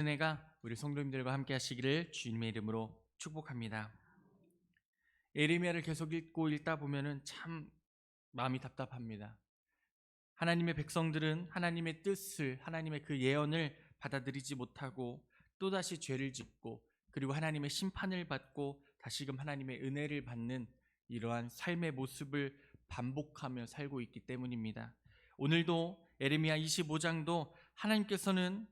은혜가 우리 성도님들과 함께 하시기를 주님의 이름으로 축복합니다. 예레미야를 계속 읽다 보면은 참 마음이 답답합니다. 하나님의 백성들은 하나님의 뜻을, 하나님의 그 예언을 받아들이지 못하고 또다시 죄를 짓고, 그리고 하나님의 심판을 받고 다시금 하나님의 은혜를 받는 이러한 삶의 모습을 반복하며 살고 있기 때문입니다. 오늘도 예레미야 25장도 하나님께서는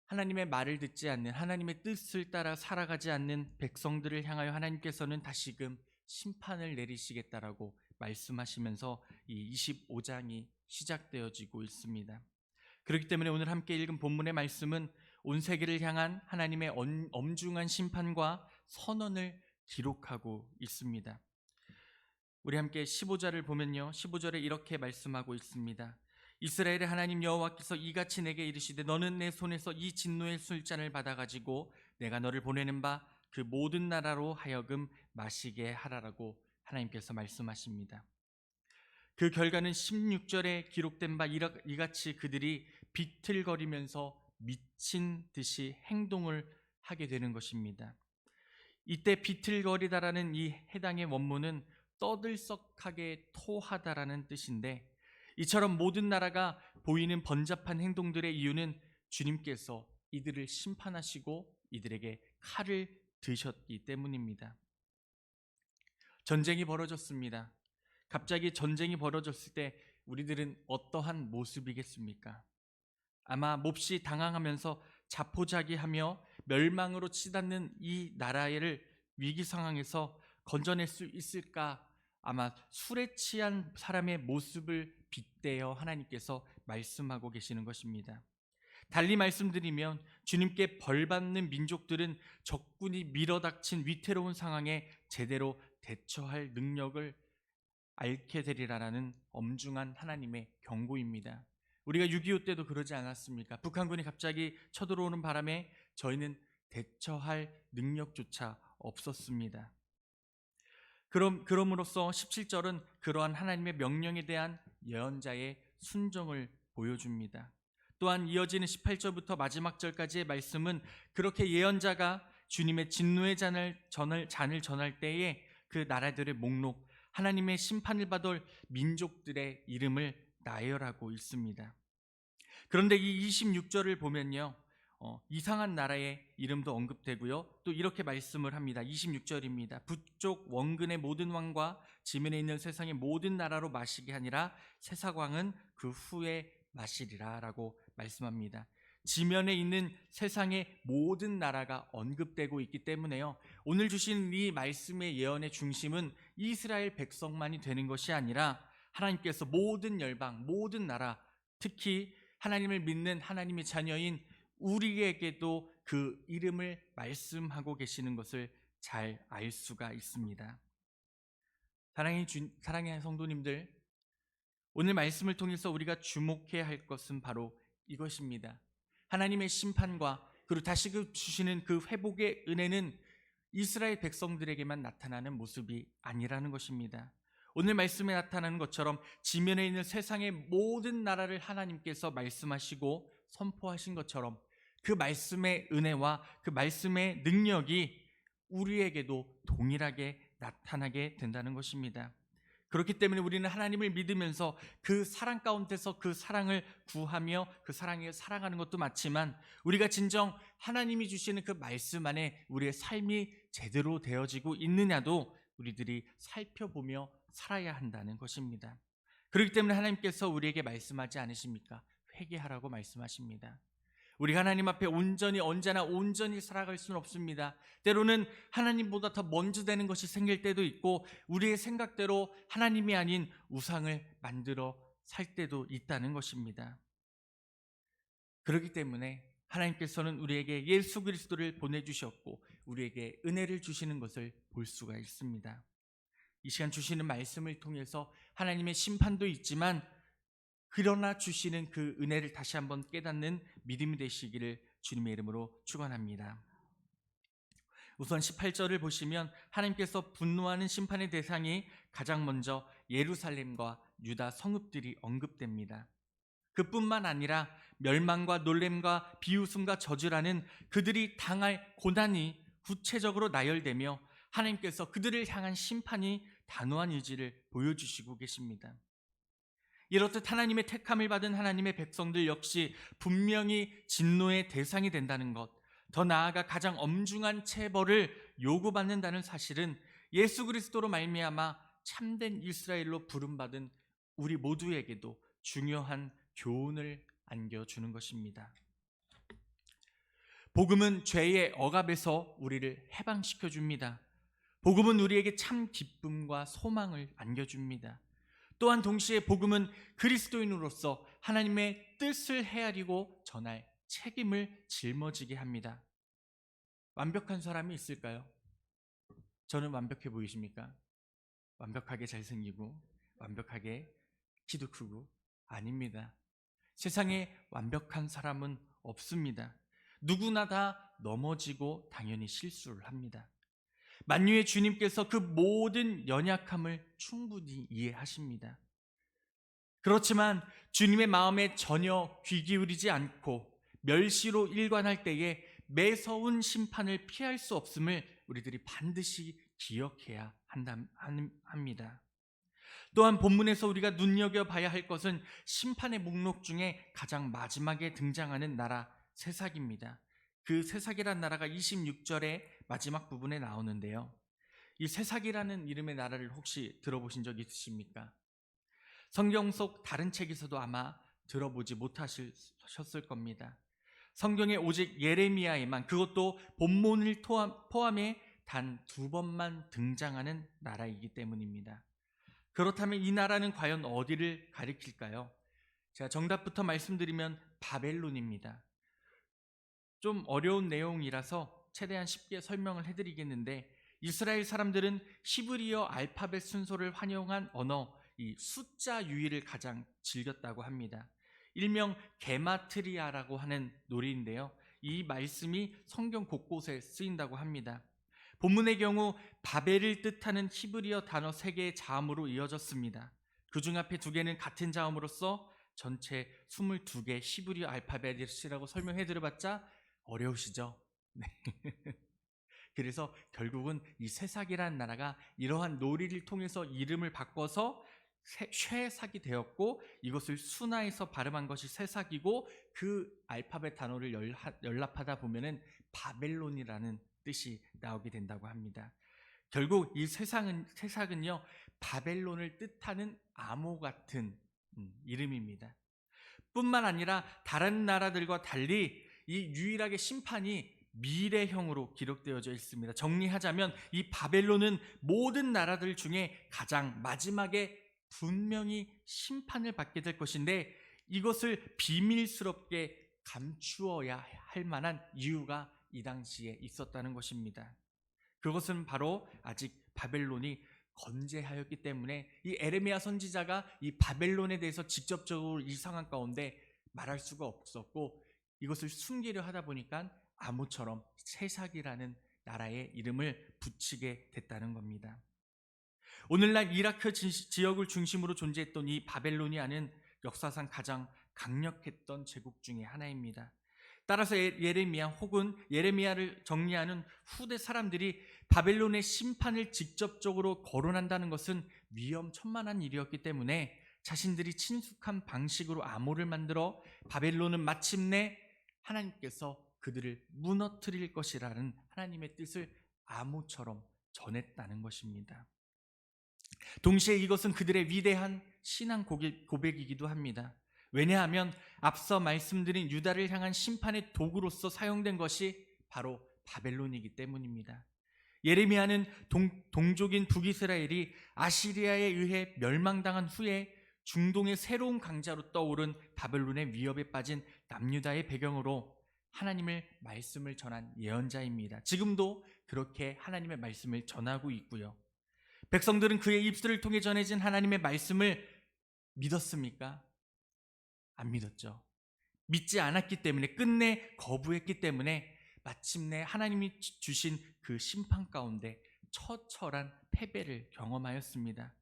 하나님의 말을 듣지 않는, 하나님의 뜻을 따라 살아가지 않는 백성들을 향하여 하나님께서는 다시금 심판을 내리시겠다라고 말씀하시면서 이 25장이 시작되어지고 있습니다. 그렇기 때문에 오늘 함께 읽은 본문의 말씀은 온 세계를 향한 하나님의 엄중한 심판과 선언을 기록하고 있습니다. 우리 함께 15절을 보면요, 15절에 이렇게 말씀하고 있습니다. 이스라엘의 하나님 여호와께서 이같이 내게 이르시되 너는 내 손에서 이 진노의 술잔을 받아가지고 내가 너를 보내는 바 그 모든 나라로 하여금 마시게 하라라고 하나님께서 말씀하십니다. 그 결과는 16절에 기록된 바 이같이 그들이 비틀거리면서 미친 듯이 행동을 하게 되는 것입니다. 이때 비틀거리다라는 이 해당의 원문은 떠들썩하게 토하다라는 뜻인데, 이처럼 모든 나라가 보이는 번잡한 행동들의 이유는 주님께서 이들을 심판하시고 이들에게 칼을 드셨기 때문입니다. 전쟁이 벌어졌습니다. 갑자기 전쟁이 벌어졌을 때 우리들은 어떠한 모습이겠습니까? 아마 몹시 당황하면서 자포자기하며 멸망으로 치닫는 이 나라를 위기 상황에서 건져낼 수 있을까? 아마 술에 취한 사람의 모습을 빗대어 하나님께서 말씀하고 계시는 것입니다. 달리 말씀드리면 주님께 벌받는 민족들은 적군이 밀어닥친 위태로운 상황에 제대로 대처할 능력을 앓게 되리라라는 엄중한 하나님의 경고입니다. 우리가 6.25 때도 그러지 않았습니까? 북한군이 갑자기 쳐들어오는 바람에 저희는 대처할 능력조차 없었습니다. 그럼으로써 17절은 그러한 하나님의 명령에 대한 예언자의 순종을 보여줍니다. 또한 이어지는 18절부터 마지막 절까지의 말씀은 그렇게 예언자가 주님의 진노의 잔을 전할 때에 그 나라들의 목록, 하나님의 심판을 받을 민족들의 이름을 나열하고 있습니다. 그런데 이 26절을 보면요, 이상한 나라의 이름도 언급되고요, 또 이렇게 말씀을 합니다. 26절입니다. 북쪽 원근의 모든 왕과 지면에 있는 세상의 모든 나라로 마시게 하니라 세사광은 그 후에 마시리라 라고 말씀합니다. 지면에 있는 세상의 모든 나라가 언급되고 있기 때문에요, 오늘 주신 이 말씀의 예언의 중심은 이스라엘 백성만이 되는 것이 아니라 하나님께서 모든 열방, 모든 나라, 특히 하나님을 믿는 하나님의 자녀인 우리에게도 그 이름을 말씀하고 계시는 것을 잘 알 수가 있습니다. 사랑하는 성도님들, 오늘 말씀을 통해서 우리가 주목해야 할 것은 바로 이것입니다. 하나님의 심판과 그리고 다시 주시는 그 회복의 은혜는 이스라엘 백성들에게만 나타나는 모습이 아니라는 것입니다. 오늘 말씀에 나타나는 것처럼 지면에 있는 세상의 모든 나라를 하나님께서 말씀하시고 선포하신 것처럼 그 말씀의 은혜와 그 말씀의 능력이 우리에게도 동일하게 나타나게 된다는 것입니다. 그렇기 때문에 우리는 하나님을 믿으면서 그 사랑 가운데서 그 사랑을 구하며 그 사랑에 살아가는 것도 맞지만, 우리가 진정 하나님이 주시는 그 말씀 안에 우리의 삶이 제대로 되어지고 있느냐도 우리들이 살펴보며 살아야 한다는 것입니다. 그렇기 때문에 하나님께서 우리에게 말씀하지 않으십니까? 회개하라고 말씀하십니다. 우리가 하나님 앞에 언제나 온전히 살아갈 수는 없습니다. 때로는 하나님보다 더 먼저 되는 것이 생길 때도 있고, 우리의 생각대로 하나님이 아닌 우상을 만들어 살 때도 있다는 것입니다. 그렇기 때문에 하나님께서는 우리에게 예수 그리스도를 보내주셨고 우리에게 은혜를 주시는 것을 볼 수가 있습니다. 이 시간 주시는 말씀을 통해서 하나님의 심판도 있지만, 그러나 주시는 그 은혜를 다시 한번 깨닫는 믿음이 되시기를 주님의 이름으로 축원합니다. 우선 18절을 보시면 하나님께서 분노하는 심판의 대상이 가장 먼저 예루살렘과 유다 성읍들이 언급됩니다. 그뿐만 아니라 멸망과 놀램과 비웃음과 저주라는 그들이 당할 고난이 구체적으로 나열되며 하나님께서 그들을 향한 심판이 단호한 의지를 보여주시고 계십니다. 이렇듯 하나님의 택함을 받은 하나님의 백성들 역시 분명히 진노의 대상이 된다는 것, 더 나아가 가장 엄중한 체벌을 요구받는다는 사실은 예수 그리스도로 말미암아 참된 이스라엘로 부름받은 우리 모두에게도 중요한 교훈을 안겨주는 것입니다. 복음은 죄의 억압에서 우리를 해방시켜 줍니다. 복음은 우리에게 참 기쁨과 소망을 안겨줍니다. 또한 동시에 복음은 그리스도인으로서 하나님의 뜻을 헤아리고 전할 책임을 짊어지게 합니다. 완벽한 사람이 있을까요? 저는 완벽해 보이십니까? 완벽하게 잘생기고 완벽하게 키도 크고 아닙니다. 세상에 완벽한 사람은 없습니다. 누구나 다 넘어지고 당연히 실수를 합니다. 만유의 주님께서 그 모든 연약함을 충분히 이해하십니다. 그렇지만 주님의 마음에 전혀 귀 기울이지 않고 멸시로 일관할 때에 매서운 심판을 피할 수 없음을 우리들이 반드시 기억해야 합니다. 또한 본문에서 우리가 눈여겨봐야 할 것은 심판의 목록 중에 가장 마지막에 등장하는 나라 새삭입니다. 그 새삭이란 나라가 26절의 마지막 부분에 나오는데요. 이 새삭이라는 이름의 나라를 혹시 들어보신 적 있으십니까? 성경 속 다른 책에서도 아마 들어보지 못하셨을 겁니다. 성경에 오직 예레미야에만, 그것도 본문을 포함해 단 2번만 등장하는 나라이기 때문입니다. 그렇다면 이 나라는 과연 어디를 가리킬까요? 제가 정답부터 말씀드리면 바벨론입니다. 좀 어려운 내용이라서 최대한 쉽게 설명을 해드리겠는데, 이스라엘 사람들은 히브리어 알파벳 순서를 활용한 언어, 이 숫자 유희를 가장 즐겼다고 합니다. 일명 게마트리아라고 하는 놀이인데요, 이 말씀이 성경 곳곳에 쓰인다고 합니다. 본문의 경우 바벨을 뜻하는 히브리어 단어 3개의 자음으로 이어졌습니다. 그중 앞에 2개는 같은 자음으로서 전체 22개 히브리어 알파벳이라고 설명해드려봤자 어려우시죠? 네. 그래서 결국은 이 새삭이라는 나라가 이러한 놀이를 통해서 이름을 바꿔서 쇠삭이 되었고, 이것을 순화해서 발음한 것이 새삭이고, 그 알파벳 단어를 연합하다 보면은 바벨론이라는 뜻이 나오게 된다고 합니다. 결국 이 새삭은요, 바벨론을 뜻하는 암호 같은 이름입니다. 뿐만 아니라 다른 나라들과 달리 이 유일하게 심판이 미래형으로 기록되어져 있습니다. 정리하자면 이 바벨론은 모든 나라들 중에 가장 마지막에 분명히 심판을 받게 될 것인데, 이것을 비밀스럽게 감추어야 할 만한 이유가 이 당시에 있었다는 것입니다. 그것은 바로 아직 바벨론이 건재하였기 때문에 이 에레미야 선지자가 이 바벨론에 대해서 직접적으로 이 상황 가운데 말할 수가 없었고, 이것을 숨기려 하다 보니까 암호처럼 새삭이라는 나라의 이름을 붙이게 됐다는 겁니다. 오늘날 이라크 지역을 중심으로 존재했던 이 바벨로니아는 역사상 가장 강력했던 제국 중에 하나입니다. 따라서 예레미야 혹은 예레미야를 정리하는 후대 사람들이 바벨론의 심판을 직접적으로 거론한다는 것은 위험천만한 일이었기 때문에 자신들이 친숙한 방식으로 암호를 만들어 바벨론은 마침내 하나님께서 그들을 무너뜨릴 것이라는 하나님의 뜻을 암호처럼 전했다는 것입니다. 동시에 이것은 그들의 위대한 신앙 고백이기도 합니다. 왜냐하면 앞서 말씀드린 유다를 향한 심판의 도구로서 사용된 것이 바로 바벨론이기 때문입니다. 예레미야는 동족인 북이스라엘이 아시리아에 의해 멸망당한 후에 중동의 새로운 강자로 떠오른 바벨론의 위협에 빠진 남유다의 배경으로 하나님의 말씀을 전한 예언자입니다. 지금도 그렇게 하나님의 말씀을 전하고 있고요. 백성들은 그의 입술을 통해 전해진 하나님의 말씀을 믿었습니까? 안 믿었죠. 믿지 않았기 때문에, 끝내 거부했기 때문에 마침내 하나님이 주신 그 심판 가운데 처철한 패배를 경험하였습니다.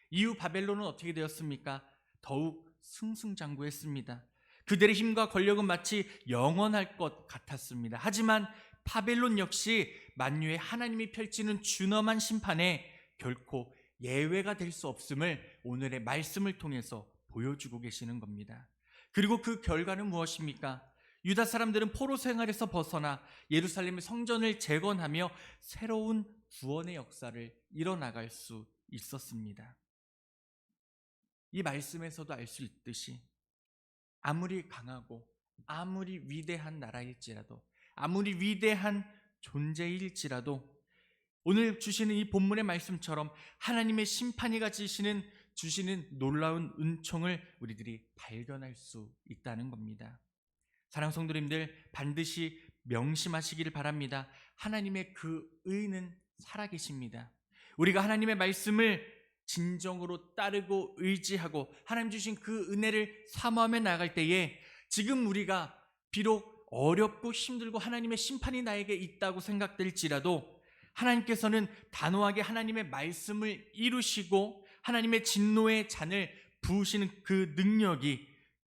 이후 바벨론은 어떻게 되었습니까? 더욱 승승장구했습니다. 그들의 힘과 권력은 마치 영원할 것 같았습니다. 하지만 바벨론 역시 만유의 하나님이 펼치는 준엄한 심판에 결코 예외가 될 수 없음을 오늘의 말씀을 통해서 보여주고 계시는 겁니다. 그리고 그 결과는 무엇입니까? 유다 사람들은 포로 생활에서 벗어나 예루살렘의 성전을 재건하며 새로운 구원의 역사를 이뤄나갈 수 있었습니다. 이 말씀에서도 알 수 있듯이 아무리 강하고 아무리 위대한 나라일지라도, 아무리 위대한 존재일지라도 오늘 주시는 이 본문의 말씀처럼 하나님의 심판이 주시는 놀라운 은총을 우리들이 발견할 수 있다는 겁니다. 사랑하는 성도님들, 반드시 명심하시기를 바랍니다. 하나님의 그 의는 살아계십니다. 우리가 하나님의 말씀을 진정으로 따르고 의지하고 하나님 주신 그 은혜를 사모하며 나아갈 때에 지금 우리가 비록 어렵고 힘들고 하나님의 심판이 나에게 있다고 생각될지라도 하나님께서는 단호하게 하나님의 말씀을 이루시고 하나님의 진노의 잔을 부으시는 그 능력이,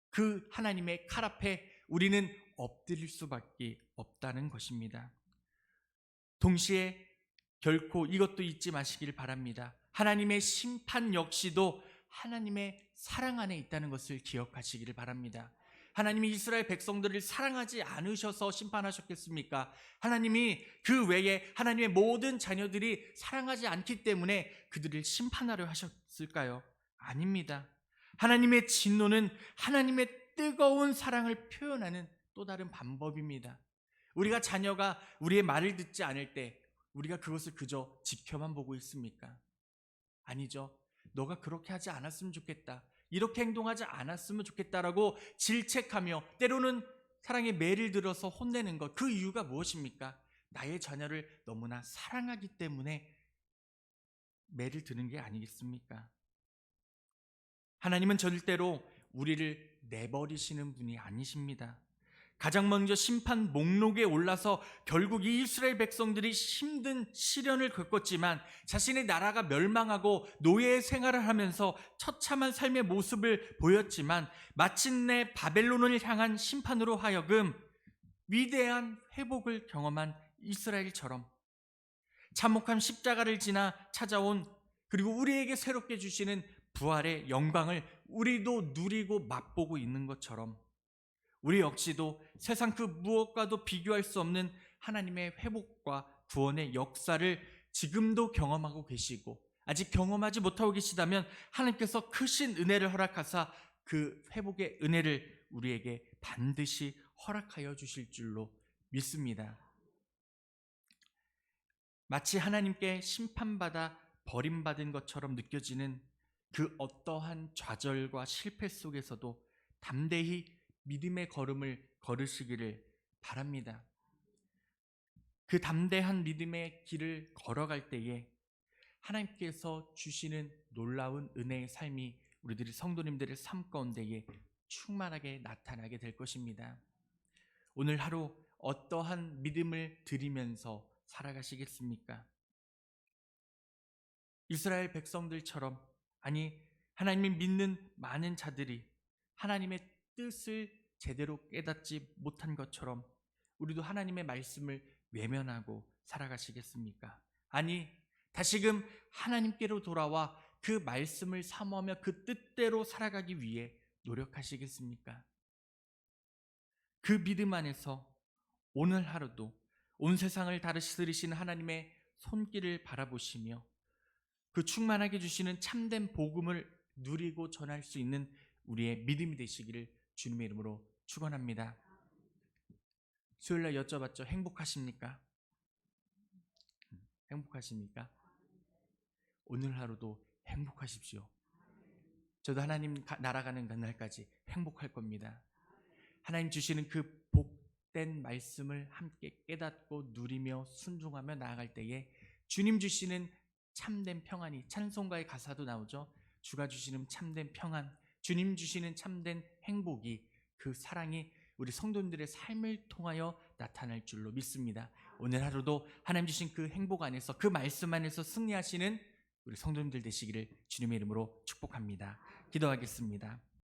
그 하나님의 칼 앞에 우리는 엎드릴 수밖에 없다는 것입니다. 동시에 결코 이것도 잊지 마시길 바랍니다. 하나님의 심판 역시도 하나님의 사랑 안에 있다는 것을 기억하시기를 바랍니다. 하나님이 이스라엘 백성들을 사랑하지 않으셔서 심판하셨겠습니까? 하나님이 그 외에 하나님의 모든 자녀들이 사랑하지 않기 때문에 그들을 심판하려 하셨을까요? 아닙니다. 하나님의 진노는 하나님의 뜨거운 사랑을 표현하는 또 다른 방법입니다. 우리가 자녀가 우리의 말을 듣지 않을 때 우리가 그것을 그저 지켜만 보고 있습니까? 아니죠. 너가 그렇게 하지 않았으면 좋겠다, 이렇게 행동하지 않았으면 좋겠다라고 질책하며 때로는 사랑의 매를 들어서 혼내는 것, 그 이유가 무엇입니까? 나의 자녀를 너무나 사랑하기 때문에 매를 드는 게 아니겠습니까? 하나님은 절대로 우리를 내버리시는 분이 아니십니다. 가장 먼저 심판 목록에 올라서 결국 이 이스라엘 백성들이 힘든 시련을 겪었지만 자신의 나라가 멸망하고 노예 생활을 하면서 처참한 삶의 모습을 보였지만 마침내 바벨론을 향한 심판으로 하여금 위대한 회복을 경험한 이스라엘처럼 참혹한 십자가를 지나 찾아온, 그리고 우리에게 새롭게 주시는 부활의 영광을 우리도 누리고 맛보고 있는 것처럼 우리 역시도 세상 그 무엇과도 비교할 수 없는 하나님의 회복과 구원의 역사를 지금도 경험하고 계시고, 아직 경험하지 못하고 계시다면 하나님께서 크신 은혜를 허락하사 그 회복의 은혜를 우리에게 반드시 허락하여 주실 줄로 믿습니다. 마치 하나님께 심판받아 버림받은 것처럼 느껴지는 그 어떠한 좌절과 실패 속에서도 담대히 믿음의 걸음을 걸으시기를 바랍니다. 그 담대한 믿음의 길을 걸어갈 때에 하나님께서 주시는 놀라운 은혜의 삶이 우리들의 성도님들의 삶 가운데에 충만하게 나타나게 될 것입니다. 오늘 하루 어떠한 믿음을 드리면서 살아가시겠습니까? 이스라엘 백성들처럼, 아니 하나님을 믿는 많은 자들이 하나님의 뜻을 제대로 깨닫지 못한 것처럼 우리도 하나님의 말씀을 외면하고 살아가시겠습니까? 아니 다시금 하나님께로 돌아와 그 말씀을 사모하며 그 뜻대로 살아가기 위해 노력하시겠습니까? 그 믿음 안에서 오늘 하루도 온 세상을 다스리시는 하나님의 손길을 바라보시며 그 충만하게 주시는 참된 복음을 누리고 전할 수 있는 우리의 믿음이 되시기를 주님의 이름으로 축원합니다. 수요일날 여쭤봤죠. 행복하십니까? 행복하십니까? 오늘 하루도 행복하십시오. 저도 하나님 날아가는 그날까지 행복할 겁니다. 하나님 주시는 그 복된 말씀을 함께 깨닫고 누리며 순종하며 나아갈 때에 주님 주시는 참된 평안이, 찬송가의 가사도 나오죠. 주가 주시는 참된 평안, 주님 주시는 참된 행복이, 그 사랑이 우리 성도님들의 삶을 통하여 나타날 줄로 믿습니다. 오늘 하루도 하나님 주신 그 행복 안에서, 그 말씀 안에서 승리하시는 우리 성도님들 되시기를 주님의 이름으로 축복합니다. 기도하겠습니다.